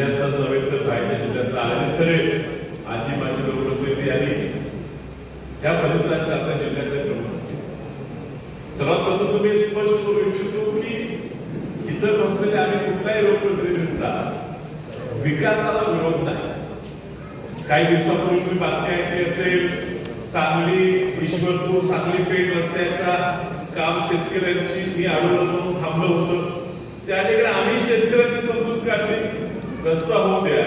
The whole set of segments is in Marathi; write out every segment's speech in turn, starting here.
जिल्ह्यातच नव्हे तर बाहेरच्या जिल्ह्यातला आणि सगळे आजी माझी लोकप्रतिनिधी आणि त्या परिसरातल्या आपल्या जिल्ह्याचे प्रमुख सर्वात प्रथम तुम्ही स्पष्ट करू इच्छितो की इतर बसलेले आम्ही कुठल्याही लोकप्रतिनिधींचा विकासाला विरोध नाही। काही दिवसापूर्वी तुम्ही बातमी ऐकली असेल, सांगली ईश्वरपूर सांगली पेठ रस्त्याचा काम शेतकऱ्यांची मी आंदोलन थांबलं होतं, त्या ठिकाणी आम्ही शेतकऱ्यांची समजूत काढली, रस्ता होऊ द्या,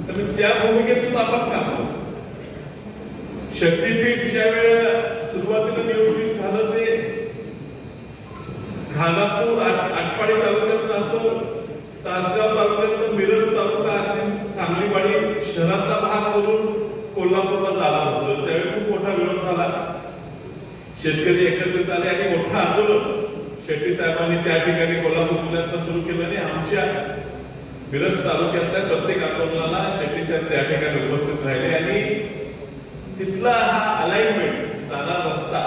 तर त्या भूमिकेत सुद्धा आपण काम करतो। शक्तीपीठ ज्या वेळेला सुरुवातीला नियोजित झालं ते खानापूर आटपाडी तालुक्यातून असो, तासगाव तालुक्यातून मिरज तालुका सांगलीवाडी शहरातला भाग करून कोल्हापूरला झाला होतं। त्यावेळी खूप मोठा विरोध झाला, शेतकरी एकत्रित आले आणि मोठं आंदोलन शेट्टी साहेबांनी त्या ठिकाणी कोल्हापूर जिल्ह्यात सुरू केलं आणि आमच्या मिरज तालुक्यातल्या प्रत्येक आंदोलनाला शेट्टी साहेब त्या ठिकाणी उपस्थित राहिले आणि तिथला हा अलाइनमेंट जाणार रस्ता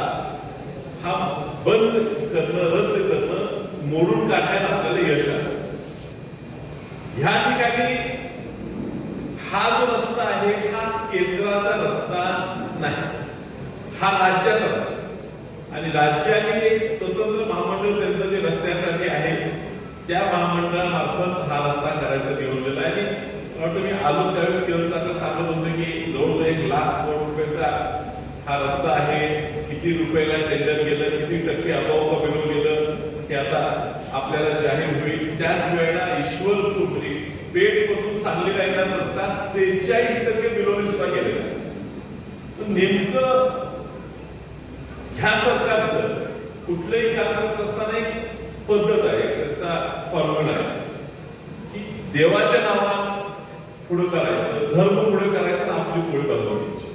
हा बंद करणं, रद्द करणं, मोडून काढण्यात आपल्याला यश आलं। ह्या ठिकाणी हा जो रस्ता आहे हा केंद्राचा रस्ता नाही, हा राज्याचा रस्ता आणि राज्याने एक स्वतंत्र महामंडळ त्यांचं जे रस्त्यासाठी आहे त्या महामंडळामार्फत हा रस्ता करायचं नियोजन आहे। आणि तुम्ही आलो त्यावेळेस केलं तर सांगत होतं की जवळजवळ 1 लाख कोटी रुपयाचा हा रस्ता आहे, किती रुपयाला टेंडर गेलं, किती टक्के आपोआप बिलो गेलं हे आता आपल्याला जाहीर होईल। त्याच वेळेला ईश्वरपूर पेठ पासून सांगलीला येणारा रस्ता 46% बिलोने सुद्धा गेलेला आहे। नेमकं ह्या सरकारचं कुठलंही काम करत असताना एक पद्धत आहे, त्याचा फॉर्म्युला आहे की देवाच्या नावात पुढे करायचं, धर्म पुढे करायचं आणि आपली पोळी बजवायची।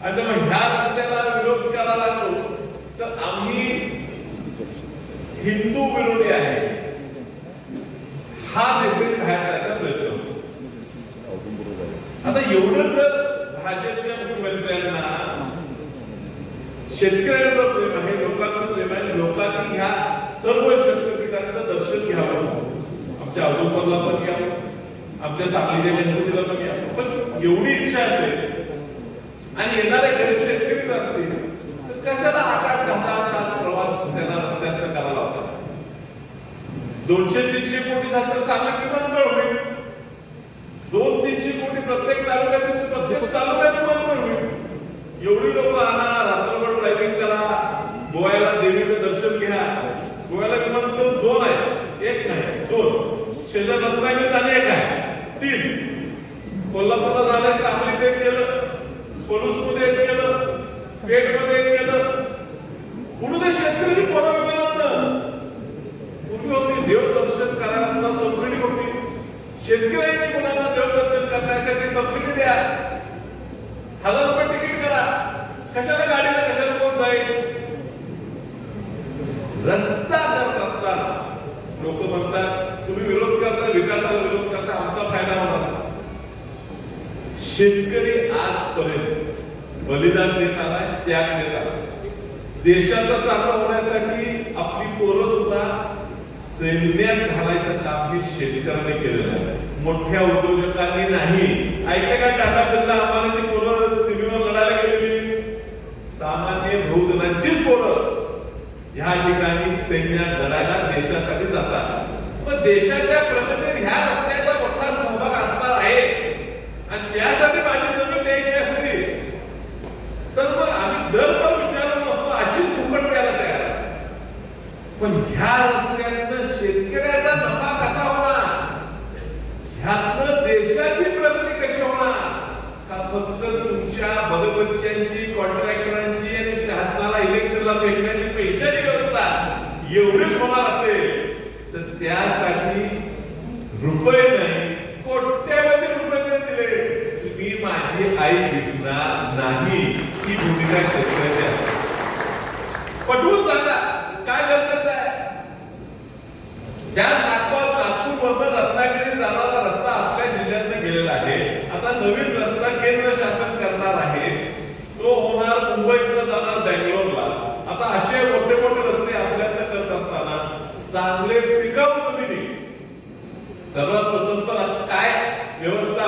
आणि मग ह्या रस्त्याला विरोध करायला लागलो तर आम्ही हिंदू विरोधी आहे हा मेसेज बाहेर जायचा प्रयत्न होतो। आता एवढं जर भाजपच्या मुख्यमंत्र्यांना शेतकऱ्यांवर प्रेम आहे, लोकांचं प्रेम आहे, लोकांनी ह्या सर्व शक्तिपीठांचं दर्शन घ्यावं, आमच्या औदुंबरला पण घ्यावं, आमच्या सांगलीच्या गणपतीला पण घ्यावं, पण एवढी इच्छा असेल आणि येणारे गरीब शेतकरीच असतील तर कशाला 8-10 तास प्रवास त्यांना रस्त्यात करावा लागतो। 200-300 कोटी झालं तर सांगली विमानतळ होईल, 200-300 कोटी प्रत्येक तालुक्यात विमानतळ होईल। एवढी लोक आणा, रात्रभर ड्रायव्हिंग करा, गोव्याला देवीचं दर्शन घ्या। गोव्याला विमानतळ 2 आहे, 1 नाही 2, शेजार रत्नागिरीत आणि 1 आहे, 3, कोल्हापूरला झालंय, सांगलीत 1 केलं, पलूसमध्ये 1 केलं, पेठमध्ये 1 केलं। पुढे शेतकरी कोणा विमानात पूर्वी होती देवदर्शन करायला सबसिडी होती, शेतकऱ्यांची मुलांना देवदर्शन करण्यासाठी सबसिडी द्या, 1000 रुपये तिकीट करा, कशाला गाडीला कशाला कोण जाईल। रस्ता करत असताना लोक म्हणतात तुम्ही विरोध करता, विकासाला विरोध करता, आमचा फायदा होणार। शेतकरी आजपर्यंत बलिदान देत आलाय, त्याग देत आलाय, देशाचं चांगलं होण्यासाठी आपली पोरं सुद्धा सैन्यात घालायचं काम हे शेतकऱ्यांनी केलेलं आहे, मोठ्या उद्योजकांनी नाही। ऐकले का टाटा बिर्ला अंबानीची पोरं सीमेवर लढायला गेलेली, सामान्य बहुजनांचीच पोरं ह्या ठिकाणी सैन्यात लढायला देशासाठी जातात। मग देशाच्या प्रगतीत ह्या रस्त्याचा मोठा सहभाग असणार आहे आणि त्यासाठी माझी जमीन द्यायची असते तर मग आम्ही दर पण विचारत नसतो, अशीच फुकट द्यायला तयार आहे। पण ह्या रस्त्यातनं शेतकऱ्याचा नफा कसा होणार, ह्यातनं देशाची प्रगती कशी होणार, का फक्त तुमच्या भगपंचांची, कॉन्ट्रॅक्टरांची आणि शासनाला इलेक्शनला भेटण्याची पैशाची व्यवस्था एवढीच होणार असेल तर त्यासाठी रुपये नाही कोट्यवधी रुपये दिले मी माझी आई विकणार नाही, ही भूमिका शेतकऱ्याची असते। पटवून सांगा काय गरजेचं आहे। त्या नागपूर रत्नागिरी जाणारा रस्ता आपल्या जिल्ह्यात गेलेला आहे, आता नवीन रस्ता केंद्र शासन करणार आहे, तो होणार मुंबईत जाणार बँगलोरला। आता असे मोठे मोठे रस्ते आपल्याकडे करत असताना चांगले पिकअप जमिनी सर्वात प्रथम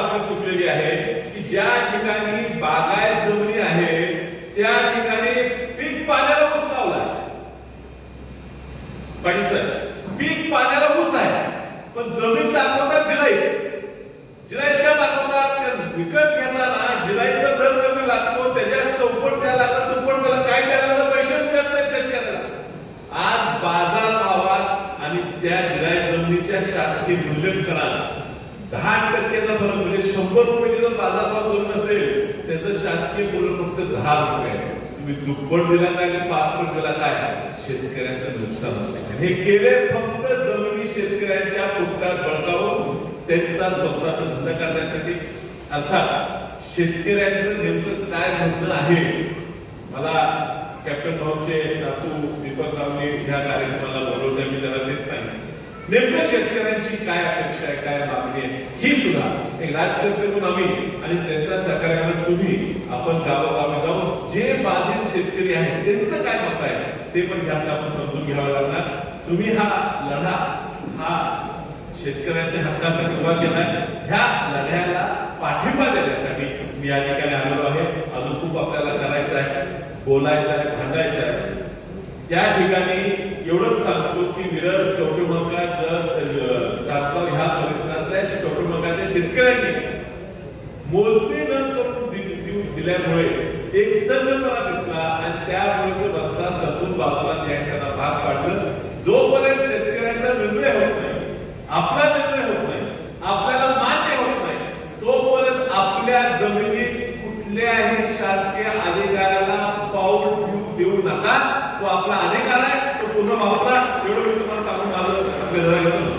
आपली चुकलेली आहे की ज्या ठिकाणी बागायत जमिनी आहे त्या ठिकाणी पीक पाण्याला ऊस लावला. पाटील साहेब, पीक पाण्याला ऊस आहे पण जमीन दाखवतात जिराईत का दाखवतात? विकत घेताना जिराईतचा दर कमी लागतो, त्याच्या चौपट द्यायला लागतात, दुप्पट त्याला काय द्यायला पैसेच मिळत नाही शेतकऱ्याला. आज बाजार भावात आणि त्या जिराईत जमिनीच्या शासकीय मूल्यांकनात 10% फरक, म्हणजे 100 रुपयाची जर बाजार भाव जमीन असेल त्याचं शासकीय मूल्य फक्त 10 रुपये आहे. तुम्ही दुप्पट दिला काय आणि 5 पट दिला काय, शेतकऱ्यांचं नुकसान होतं. हे केले फक्त जमिनी शेतकऱ्यांच्या पोटात बळकावून त्यांचा स्वतःचा धंदा करण्यासाठी. अर्थात शेतकऱ्यांचं नेमकं काय म्हणणं आहे, मला कॅप्टन भाऊचे काकू दीपकरावने ह्या कार्यक्रमाला बोलवलं, मी त्याला तेच सांगितलं नेमकं शेतकऱ्यांची काय अपेक्षा आहे, काय मागणी आहे, ही सुद्धा एक राजकर्ते म्हणून आम्ही आणि त्यांच्या सहकार्याने तुम्ही आपण गावोगावी जाऊन जे बाधित शेतकरी आहेत त्यांचं काय मत आहे ते पण यात आपण समजून घ्यावं लागणार. तुम्ही हा लढा हा शेतकऱ्यांच्या हक्कासाठी उभा केलाय, ह्या लढ्याला पाठिंबा देण्यासाठी मी या ठिकाणी आलेलो आहे. अजून खूप आपल्याला करायचं आहे, बोलायचं आहे, भांडायचं आहे. त्या ठिकाणी एवढंच सांगतो की मिरज कवठेमहांकाळ तासगाव ह्या परिसरातल्या कवठेमहांकाळच्या शेतकऱ्यांनी मोजणी न करून दिल्यामुळे एक संघटना दिसला आणि त्यामुळे तो रस्ता सतून बाजूला त्यांना भाग पाडलं. जोपर्यंत शेतकऱ्यांचा निर्णय होत नाही, आपला निर्णय होत नाही, आपल्याला मान्य होत नाही, तोपर्यंत आपल्या जमिनीत कुठल्याही शासकीय अधिकाऱ्याला पाऊल देऊ नका. तो आपला अधिकार आहे, तो पूर्ण वापरा. एवढं मी तुम्हाला सांगून माझं आपल्या धन्यवाद.